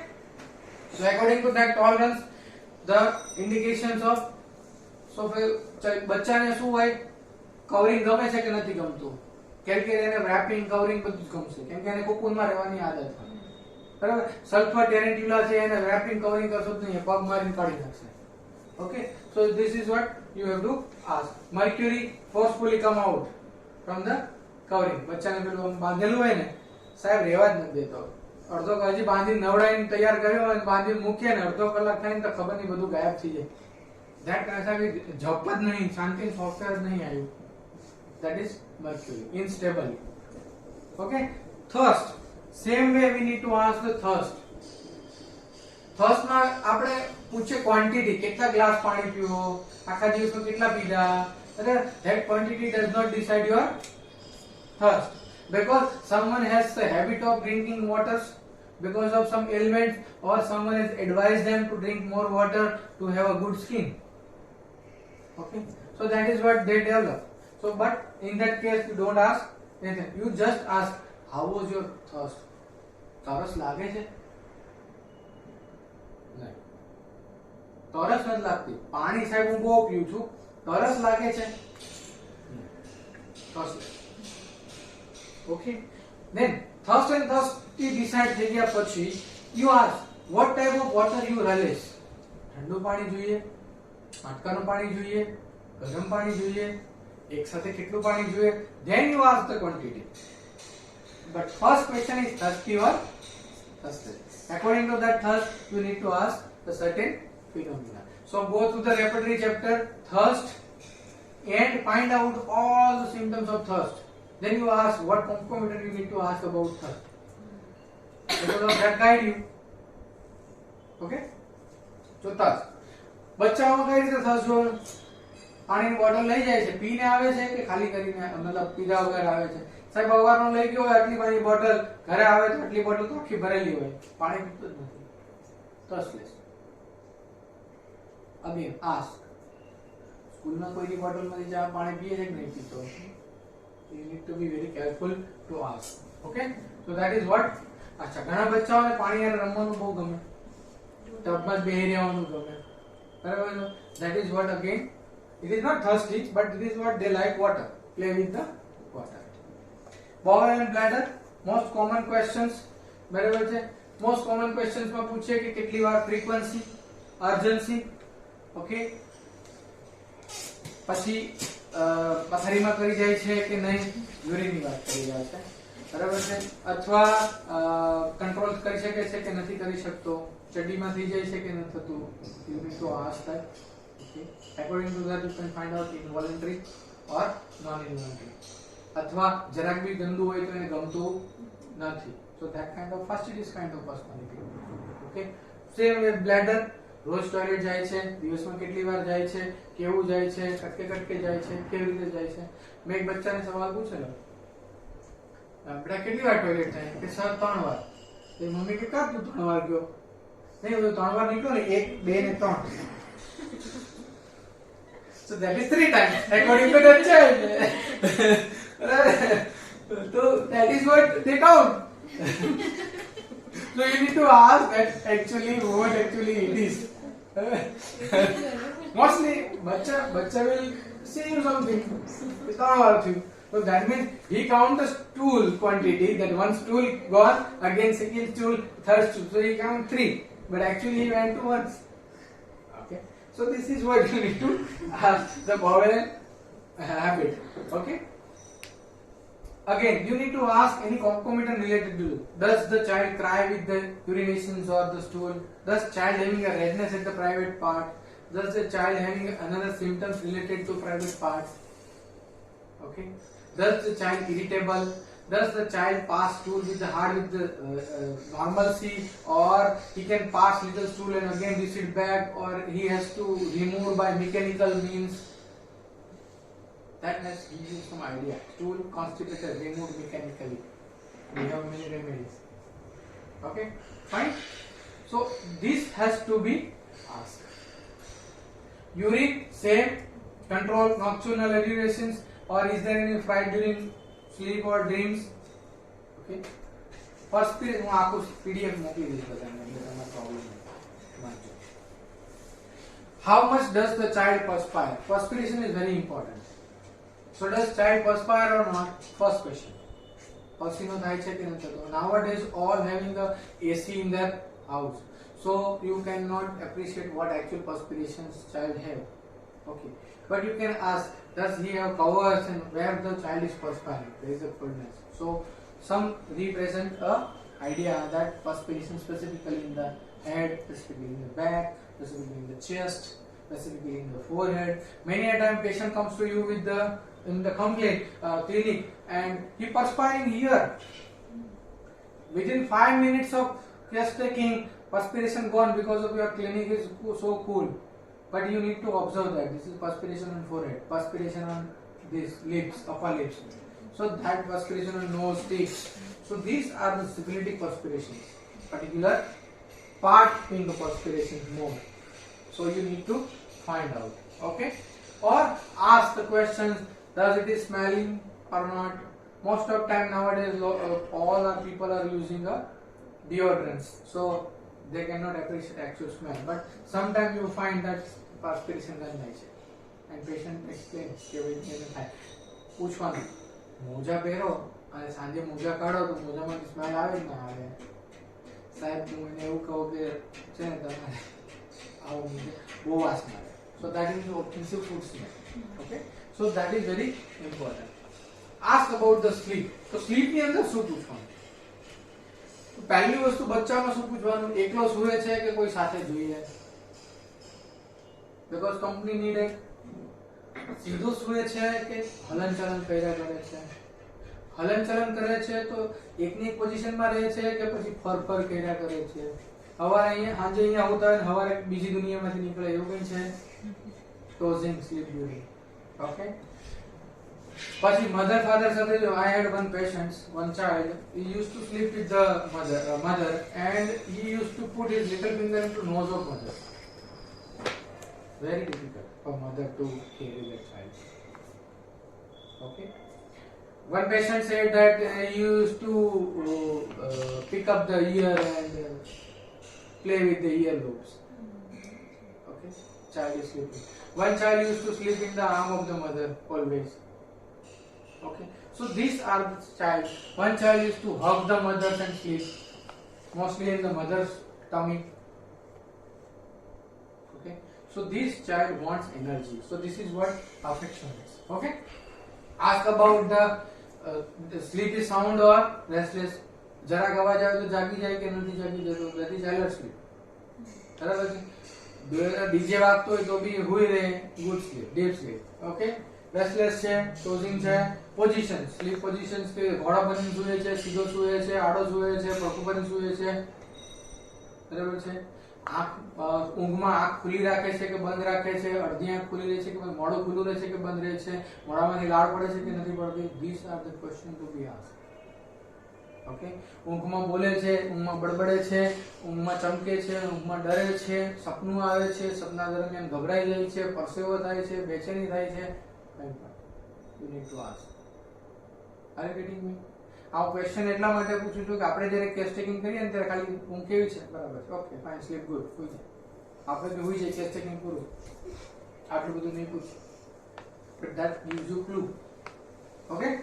so according to that tolerance, the indications of, so બચ્ચાને શું હોય, કવરિંગ ગમે છે કે નથી ગમતું? કેમ કે એને રેપિંગ કવરિંગ બધું જ ગમશે, કેમ કે એને કોકૂનમાં રહેવાની આદત હોય. બરાબર, સલ્ફર ટેરેન્ટ્યુલા છે, એને રેપિંગ કવરિંગ કરશો તો નહીં, પગ મારીને કાઢી નાખશે. Okay, so this is what you have to ask. Mercury forcefully come out from the covering. બચ્ચાને પેલું બાંધેલું હોય ને, સાહેબ રહેવા જ નથી દેતો. અડધો હજી બાંધીને નવડાવીને તૈયાર કર્યો હોય, બાંધીને મૂકીએ ને અડધો કલાક થાય ને તો ખબર નહીં બધું ગાયબ થઈ જાય. That સાહેબ જપ જ નહીં, શાંતિ સોફ્ટવેર નહીં આવ્યું. That is mercury, instable. Okay, thirst. Same way we need to ask the thirst. Thirst માં આપણે પૂછે ક્વોન્ટિટી, કેટલા ગ્લાસ પાણી પીવો, આખા દિવસમાં કેટલા પીધા. That quantity does not decide your thirst, because someone has the habit of drinking waters because of some ailments, or someone has advised them to drink more water to have a good skin. Okay, so that is what they develop. So but in that case you don't ask anything, you just ask how was your thirst. તરસ લાગે છે? નહીં, તરસ નથી લાગતી. પાણી સાહેબ હું બહુ પીઉં છું, તરસ લાગે છે? Okay, then thirst and thirsty decide થઈ ગયા પછી you ask what type of water you relish. ઠંડુ પાણી જોઈએ, માટકાનું પાણી જોઈએ, ગરમ પાણી જોઈએ, એક સાથે કેટલું પાણી જોઈએ? Then you ask the quantity. But first question is thirsty or thirstless. According to that thirst, you need to ask the certain phenomena. So go through the repertory chapter, thirst, and find out all the symptoms of thirst. Then you ask what concomitant you need to ask about thirst. Because of that guide you. Okay? So thirst. બચ્ચાઓ કઈ રીતે થર્સ્ટ જોવે? પાણીની bottle લઈ જાય છે, પીને આવે છે કે ખાલી કરીને, મતલબ પીધા વગર આવે છે? સાહેબ સવારનો લઈ ગયો હોય આટલી પાણી બોટલ, ઘરે આવે તો આટલી બોટલ તો આખી ભરેલી હોય, પાણી પીતો જ નથી. થર્સ્ટલેસ. અગેન આસ્ક, સ્કૂલમાં કોઈની બોટલમાંથી ચા પાણી પીએ છે કે નહીં પીતો? You need to be very careful to ask. Okay, so that is what. અચ્છા, ઘણા બચ્ચાઓને પાણી યાર રમવાનું બહુ ગમે, ટબમાં જ બેહી રહેવાનું ગમે. બરાબર છે? That is what again, it is not thirsty, but it is what they like water, play with the water. Bowel and bladder, most common questions. બરાબર છે? most common questions માં પૂછે કે કેટલી વાર, frequency, urgency. ઓકે, પછી પથારીમાં કરી જાય છે કે નહીં, યુરિનની વાત કરી રહ્યા છે. બરાબર છે? અથવા કંટ્રોલ કરી શકે છે કે નથી કરી શકતો, ચડ્ડીમાં થઈ જાય છે કે નથી થતું. You need to ask that. Okay, according to that you can find out involuntary or non-involuntary. અથવા જરાક બી ગંદુ હોય તો એને ગમતું નથી. So that kind of fastidious kind of personality. Okay, same with bladder. રોજ ટોયલેટ જાય છે, દિવસમાં કેટલી વાર જાય છે, કેવું જાય છે, કટકે કટકે જાય છે, કેવી રીતે જાય છે? મેં એક બચ્ચાને સવાલ પૂછેલો, બેટા કેટલી વાર ટોયલેટ જાય? કે સર 3 વાર. તો મમ્મી કે કા તું 3 વાર ગયો? નહીં, હું 3 વાર નીકળ્યો ને, 1, 2 ને 3. So that is 3 times according to the child. So that is what they count. So you need to ask that actually what actually it is. Mostly bacha will say you something. It's not about you. So that means he count the stool quantity, that one stool gone, again second stool, third stool. So he count 3, but actually he went to once. Okay. So this is what you need to ask the bowel habit. Okay. Again, you need to ask any concomitant related to it. Does the child cry with the urinations or the stool? Does child having a redness at the private part? Does the child having another symptoms related to private parts? Okay. Does the child irritable? Does the child pass stool with the hard with the normalcy, or he can pass little stool and again recede back, or he has to remove by mechanical means? That has gives you some idea. Stool constipated, removed mechanically. We have many remedies. Okay, fine. So this has to be asked. Urine, same. Control nocturnal urinations, or is there any fright during sleep or dreams? Okay. Perspiration, હું આખું PDF મોકલી દઈશ બધાને એટલે તમારે problem નહીં. How much does the child perspire? Perspiration is very important. So does child perspire or not? First question. પસીનો થાય છે કે નથી થતો? Nowadays all having the AC in their house, so you cannot appreciate what actual perspirations child have. Okay, but you can ask, does he have covers and where the child is perspiring? There is a fullness. So some represent a idea that perspiration specifically in the head, specifically in the back, specifically in the chest, specifically in the forehead. Many a time patient comes to you with the complaint clinic and he perspiring here. Within 5 minutes of chest taking, perspiration gone because of your clinic is so cool. But you need to observe that this is perspiration on forehead, perspiration on this lips, upper lips. So that perspiration on nose, cheeks. So these are the syphilitic perspirations. Particular part in the perspiration more. So you need to find out. Okay? Or ask the questions, does it is smelling or not? Most of time nowadays all our people are using a deodorants. So they cannot appreciate actual smell. But sometimes you find that perspiration ગંધાય છે and patient explains કે ભાઈ એને થાય. પૂછવાનું, મોજા પહેરો અને સાંજે મોજા કાઢો તો મોજામાંથી સ્મેલ આવે જ ના આવે? સાહેબ હું એને એવું કહું કે છે ને તમારે આવું બહુ વાસ મારે. So that is offensive food smell. Okay, so that is very important. Ask about the sleep. તો સ્લીપ ની અંદર શું પૂછવાનું? પહેલી વસ્તુ બચ્ચામાં શું પૂછવાનું? એકલો સૂવે છે કે કોઈ સાથે જોઈએ? Because company need a સીધો સૂવે છે કે હલન ચલન કર્યા કરે છે? હલન ચલન કરે છે તો એકની એક પોઝિશનમાં રહે છે કે પછી ફરફર કર્યા કરે છે? સવારે અહીંયા સાંજે અહીંયા આવતા હોય ને સવારે બીજી દુનિયામાંથી નીકળે એવું કંઈ છે? Dozing, sleep during. Okay. પછી mother father સાથે જો I had one patient, one child, he used to sleep with the mother and he used to put his little finger into nose of mother. Very difficult for mother to carry that child. Okay. One patient said that he used to pick up the ear and play with the earlobes. Okay. Child is sleeping. One child used to sleep in the arm of the mother always. Okay. So these are the child. One child used to hug the mother and sleep, mostly in the mother's tummy. Okay. So this child wants energy. So this is what affection is. Okay. Ask about the sleep is sound or restless. जरा गवा जाए तो जागी जाए कि नहीं जागी जाए तो that is sleep. बराबर है? डीजे वागतो હોય તો બી હુઈ રહે, good slip, deep sleep. Okay. Restless છે, ટોઝિંગ છે, પોઝિશન, સ્લીપ પોઝિશન્સ કે ઘોડા બનીને સૂવે છે, સીધો સૂવે છે, આડો સૂવે છે, પકુ બની સૂવે છે. બરાબર છે? આંખ ઊંઘમાં આંખ ખુલી રાખે છે કે બંધ રાખે છે, અડધી આંખ ખુલી રહે છે કે મોઢું ખુલ્લું રહે છે કે બંધ રહે છે, મોઢામાંથી લાળ પડે છે કે નથી પડતી? This are the question to be asked. Okay. ઊંઘમાં બોલે છે, ઊંઘમાં બડબડે છે, ઊંઘમાં ચમકે છે, ઊંઘમાં ડરે છે, સપનું આવે છે, સપના દરમિયાન ગભરાઈ જાય છે, પરસેવો થાય છે, બેચેની થાય છે? You need to ask. Are you getting me? આ ક્વેશ્ચન એટલા માટે પૂછું છું કે આપણે જ્યારે કેસ ટેકિંગ કરીએ ને ત્યારે ખાલી ઊંઘ કેવી છે? બરાબર છે, ઓકે ફાઇન, સ્લીપ ગુડ, હોઈ જાય. આપણે કે હોઈ જાય કેસ ટેકિંગ પૂરું, આટલું બધું નહીં પૂછ્યું. But that gives you clue. Okay.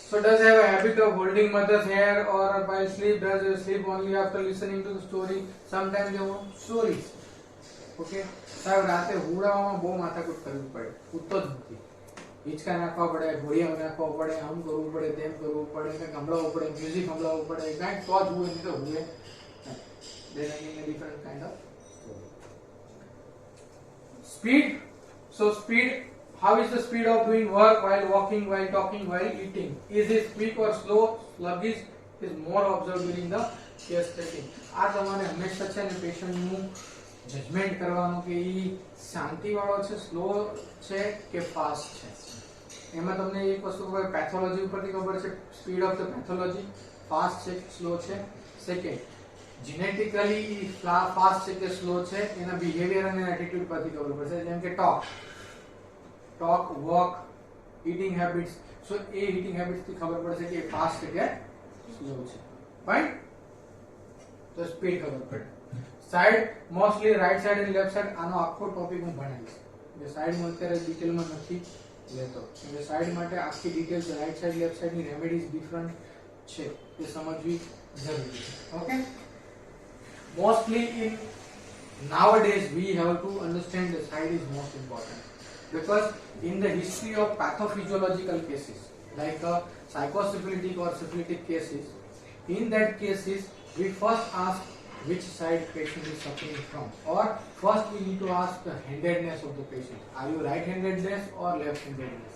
So does have a habit of holding mother's hair or while sleep? Does he sleep only after listening to the story? Sometimes they want stories. Okay. સાહેબ રાતે હુડાવામાં બહુ માથાકૂટ કરવી પડે, ઉઠતો જ નથી, હિંચકા નાખવા પડે, ઘોડિયા નાખવા પડે, આમ કરવું પડે, તેમ કરવું પડે, કંઈક સંભળાવવું પડે, મ્યુઝિક સંભળાવવું પડે, કાંઈક તો જ હુએ, નહીં તો હુએ. Then again a different kind of story. Speed. So speed, how is the speed of doing work while walking, while talking, while eating? Is it quick or slow, sluggish? Is more observed during the case taking. આ તમારે હંમેશા છે ને patient નું judgement કરવાનું કે ઈ શાંતિ વાળો છે, સ્લો છે કે ફાસ્ટ છે. એમાં તમને એક વસ્તુ ખબર, પેથોલોજી ઉપરથી ખબર છે, speed of the pathology, fast છે કે સ્લો છે. સેકન્ડ, જીનેટિકલી ફાસ્ટ છે કે સ્લો છે, એના બિહેવિયર અને એટીટ્યુડ પરથી ખબર પડશે. જેમ કે ટોક, વોક, ઈટિંગ હેબિટ્સ. સો એ ઈટિંગ હેબિટ્સ થી ખબર પડશે કે ફાસ્ટ છે કે સ્લો છે. ફાઇન. તો સ્પીડ ખબર પડે. સાઈડ, મોસ્ટલી રાઈટ સાઈડ અને લેફ્ટ સાઈડ. આનો આખો ટોપિક હું ભણાવીશ. જે સાઈડ માં અત્યારે ડિટેલમાં નથી લેતો, એટલે સાઈડ માટે આખી details right side left side ની રેમેડીઝ ડિફરન્ટ છે એ સમજવી જરૂરી છે. Okay. Mostly in nowadays we have to understand the side is most important, because in the history of pathophysiological cases like psychosyphilitic or syphilitic cases, in that cases we first ask which side patient is suffering from, or first we need to ask the handedness of the patient. Are you right-handedness or left-handedness?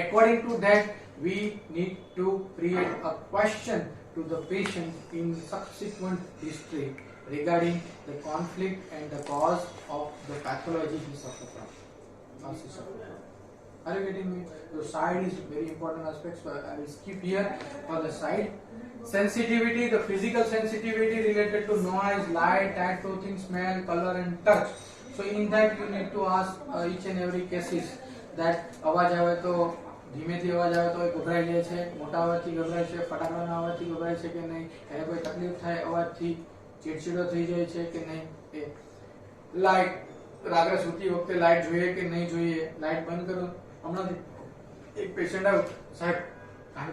According to that we need to create a question to the patient in subsequent history regarding the conflict and the cause of the pathology he suffers from. Are you getting me? The side is very important aspect, so I will skip here for the side. Sensitivity, the physical sensitivity related to noise, light, tight clothing, smell, color and touch. So in that you need to ask each and every cases that અવાજ આવે તો ધીમેથી અવાજ આવે તો એ ગભરાઈ જાય છે, મોટા અવાજથી ગભરાય છે, ફટાકડાના અવાજથી ગભરાય છે કે નહીં, એને કોઈ તકલીફ થાય અવાજથી, ચીડચીડો થઈ જાય છે કે નહીં, એ લાઈટ રાત્રે સૂતી વખતે લાઈટ જોઈએ કે નહીં જોઈએ, લાઈટ બંધ કરો. હમણાં એક પેશન્ટ આવ્યો, સાહેબ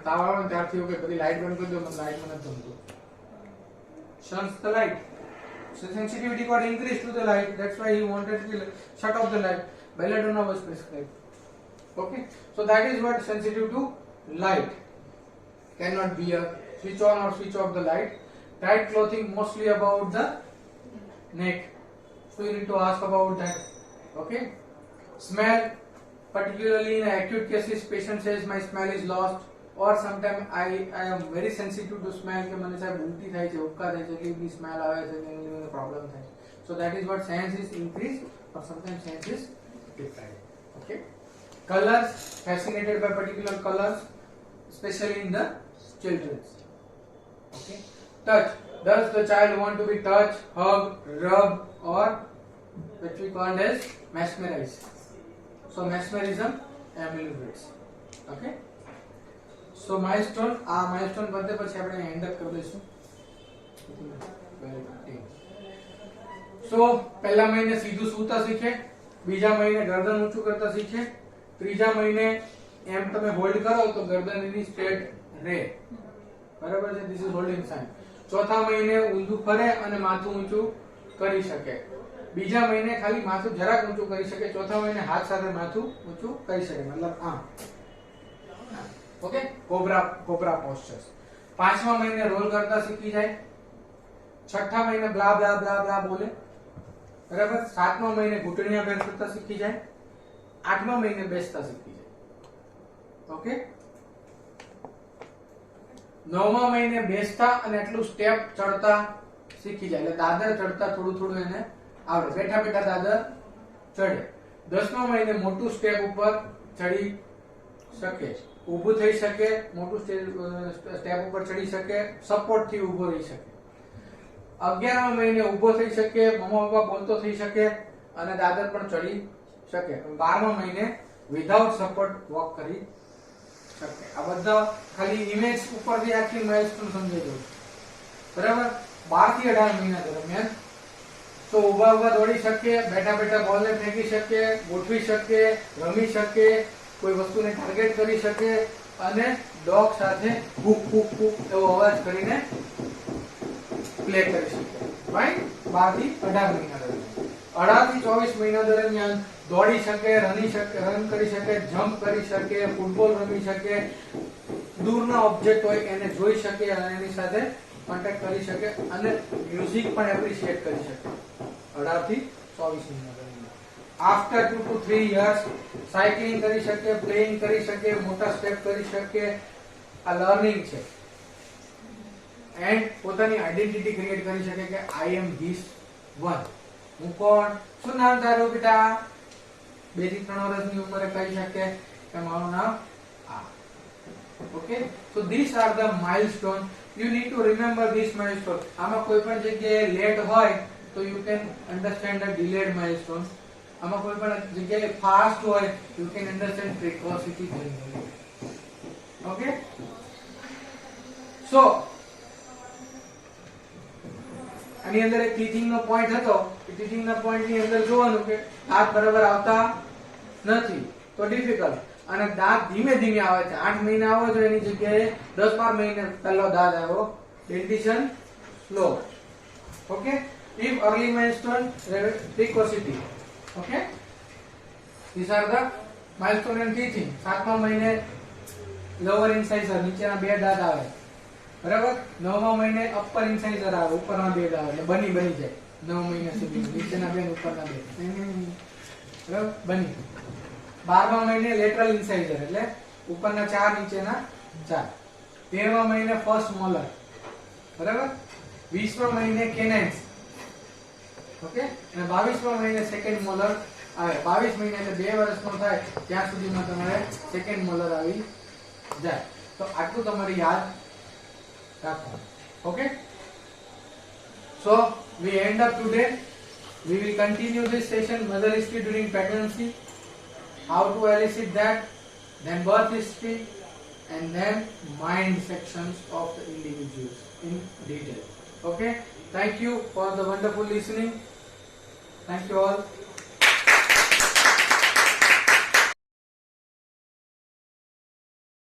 તાવ આવે ને ત્યારથી કે બધી લાઈટ બંધ કરી દો, મને લાઈટ મને નથી ગમતું. shuns the light. So sensitivity got increased to the light. That's why he wanted to shut off the light. Belladonna was prescribed. Okay, so that is what sensitive to light. Cannot be a switch on or switch off the light. Tight clothing mostly about the neck. So you need to ask about that. Okay. Smell, particularly in acute cases, patient says my smell is lost, or sometimes I am very sensitive to smell કે મને સાહેબ ઉલટી થાય છે, ઉબકા થાય છે, એટલી બધી સ્મેલ આવે છે કે મને પ્રોબ્લેમ થાય છે. So that is what sense is increased, or sometimes sense is declined. Okay. Colors, fascinated by particular colors, especially in the children. Okay. Touch, does the child want to be touched, hug, rub, or which we call as mesmerize. So mesmerism ameliorates. Okay. So milestone, આ milestone બધે પછી આપણે end up કરી દઈશું. So પહેલા મહિને સીધું સૂતા શીખે, બીજા મહિને ગરદન ઊંચું કરતા શીખે, ત્રીજા મહિને એમ તમે હોલ્ડ કરો તો ગરદન એની સ્ટ્રેટ રહે. બરાબર છે? This is holding sign. ચોથા મહિને ઊંધું ફરે અને માથું ઊંચું કરી શકે. બીજા મહિને ખાલી માથું જરાક ઊંચું કરી શકે, ચોથા મહિને હાથ સાથે માથું ઊંચું કરી શકે, મતલબ આમ. Okay, cobra postures. પાંચમા મહિને રોલ કરતા શીખી જાય, છઠ્ઠા મહિને બ્લા બ્લા બ્લા બ્લા બોલે, બરાબર. સાતમા મહિને ઘૂંટણિયા ફેર કરતા શીખી જાય, આઠમા મહિને બેસતા શીખી જાય. ઓકે. નવમા મહિને બેસતા અને એટલું સ્ટેપ ચડતા શીખી જાય, એટલે દાદર ચડતા થોડું થોડું એને આવડે, બેઠા બેઠા દાદર ચડે. 10મા મહિને મોટું સ્ટેપ ઉપર ચડી શકે, ઊભું થઈ શકે, મોટું સ્ટેપ ઉપર ચડી શકે, સપોર્ટ થી ઊભો રહી શકે. 11મા મહિને ઊભો થઈ શકે, મમ્મા પપ્પા બોલતો થઈ શકે અને દાદર પણ ચડી શકે. 12મા મહિને વિધાઉટ સપોર્ટ વોક કરી શકે. આ બધા ખાલી ઇમેજ ઉપરથી આખી માઇલસ્ટોન સમજાઈ દઉં, બરાબર. 12 થી 18 મહિના દરમિયાન તો ઊભા ઊભા દોડી શકે, બેઠા બેઠા બોલને ફેંકી શકે, ગોઠવી શકે, રમી શકે, કોઈ વસ્તુને ટાર્ગેટ કરી શકે અને ડોગ સાથે ભૂક ભૂક ભૂક એવો અવાજ કરીને પ્લે કરી શકે. ફાઇન. 12 થી 18 મહિના દરમિયાન. 18 થી 24 મહિના દરમિયાન દોડી શકે, રન કરી શકે, જમ્પ કરી શકે, ફૂટબોલ રમી શકે, દૂરના ઓબ્જેક્ટ હોય એને જોઈ શકે અને એની સાથે કોન્ટેક્ટ કરી શકે અને મ્યુઝિક પણ એપ્રિશિએટ કરી શકે. 18 થી 24 મહિના દરમિયાન. after 2 to 3 years સાયકલિંગ કરી શકે, પ્લેઇંગ કરી શકે, મોટા સ્ટેપ કરી શકે, આ લર્નિંગ છે. એન્ડ પોતાની આઈડેન્ટિટી ક્રિએટ કરી શકે કે આઈ એમ ધીસ વન, હું કોણ, શું નામ તારું બેટા, 2 થી 3 વર્ષની ઉંમરે કહી શકે કે મારું નામ આ. Okay, so these are the milestone. You need to remember this milestone. આમાં કોઈ પણ જગ્યાએ લેટ હોય તો you can understand the delayed milestone. આમાં કોઈ પણ જગ્યાએ ફાસ્ટ હોય you can understand precocity generally. Okay, so આની અંદર એક ટીચિંગ નો પોઈન્ટ હતો. ટીચિંગ ના પોઈન્ટ ની અંદર જોવાનું કે દાંત બરાબર આવતા નથી તો ડિફિકલ્ટ, અને દાંત ધીમે ધીમે આવે છે. 8 મહિના આવે તો એની જગ્યાએ 10-12 મહિને પહેલો દાંત આવ્યો, dentition slow. Okay, if early milestone, precocity. Okay, these are the milestone and teaching. 7મા મહિને lower incisor, નીચેના 2 દાંત આવે, બરાબર. 9મા મહિને અપર ઇન્સાઇઝર આવે, ઉપરના 2 આવે, એટલે બની જાય 9 મહિના સુધી, નીચેના 2 ઉપરના 2, બરાબર, બની. 12મા મહિને લેટરલ ઇન્સાઇઝર, એટલે ઉપરના 4 નીચેના 4. 13મા મહિને ફર્સ્ટ મોલર, બરાબર. 20મા મહિને કેનાઇન્સ. ઓકે, અને 22મા મહિને સેકન્ડ મોલર આવે. 22 મહિના એટલે 2 વર્ષનો થાય ત્યાં સુધીમાં તમારે સેકન્ડ મોલર આવી જાય. તો આટલું તમારે યાદ રાખો. Okay, so we end up today. We will continue this session, mother history during pregnancy, how to elicit that, then birth history, and then mind sections of the individuals in detail. Okay, thank you for the wonderful listening. Thank you all.